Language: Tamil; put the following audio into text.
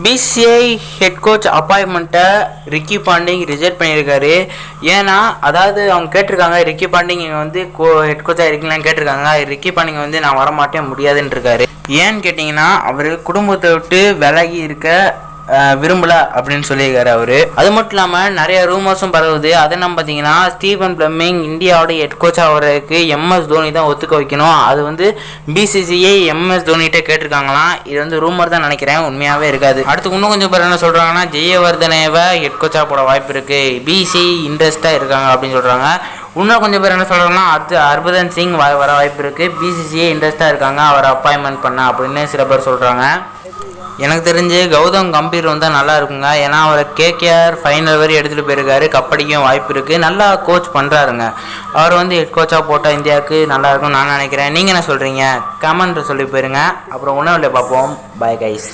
பிசிஐ ஹெட் கோச் அப்பாயின்மெண்ட்டை ரிக்கி பாண்டிங் ரிஜெக்ட் பண்ணியிருக்காரு. ஏன்னா அதாவது அவங்க கேட்டிருக்காங்க, ரிக்கி பாண்டிங் இங்கே வந்து ஹெட் கோச்சாக இருக்கீங்களான்னு கேட்டிருக்காங்க. ரிக்கி பாண்டிங் வந்து நான் வரமாட்டேன் முடியாதுன்னு இருக்காரு. ஏன்னு கேட்டிங்கன்னா அவர் குடும்பத்தை விட்டு விலகி இருக்க விரும்பல அப்படின்னு சொல்லியிருக்காரு அவரு. அது மட்டும் இல்லாமல் நிறைய ரூமர்ஸும் பரவுது. அதை நம்ம பார்த்தீங்கன்னா ஸ்டீவன் பிளமிங் இந்தியாவோட ஹெட் கோச் ஆகிறதுக்கு எம்எஸ் தோனி தான் ஒத்துக்க வைக்கணும். அது வந்து பிசிசிஐ எம்எஸ் தோனிகிட்ட கேட்டிருக்காங்களாம். இது வந்து ரூமர் தான் நினைக்கிறேன், உண்மையாகவே இருக்காது. அடுத்து இன்னும் கொஞ்சம் பேர் என்ன சொல்கிறாங்கன்னா ஜெயவர்தனேவை ஹெட் கோச்சாக போட வாய்ப்பு இருக்குது, பிசிஐ இன்ட்ரெஸ்டாக இருக்காங்க அப்படின்னு சொல்கிறாங்க. இன்னும் கொஞ்சம் பேர் என்ன சொல்கிறாங்கன்னா ஹர்பஜன் சிங் வர வாய்ப்பு இருக்குது, பிசிசிஐ இன்ட்ரெஸ்டாக இருக்காங்க அவரை அப்பாயின்மெண்ட் பண்ண அப்படின்னு சில பேர் சொல்கிறாங்க. எனக்கு தெரிஞ்சு கௌதம் கம்பீர் வந்தால் நல்லா இருக்குங்க. ஏன்னா அவரை கேகேஆர் ஃபைனல் வரை எடுத்துகிட்டு போயிருக்காரு, கப்படிக்கும் வாய்ப்பு இருக்குது, நல்லா கோச் பண்ணுறாருங்க. அவர் வந்து ஹெட் கோச்சாக போட்டால் இந்தியாவுக்கு நல்லா இருக்கும்னு நான் நினைக்கிறேன். நீங்கள் என்ன சொல்கிறீங்க? கமெண்ட் சொல்லி போயிருங்க. அப்புறம் உணவில் பார்ப்போம். Bye guys.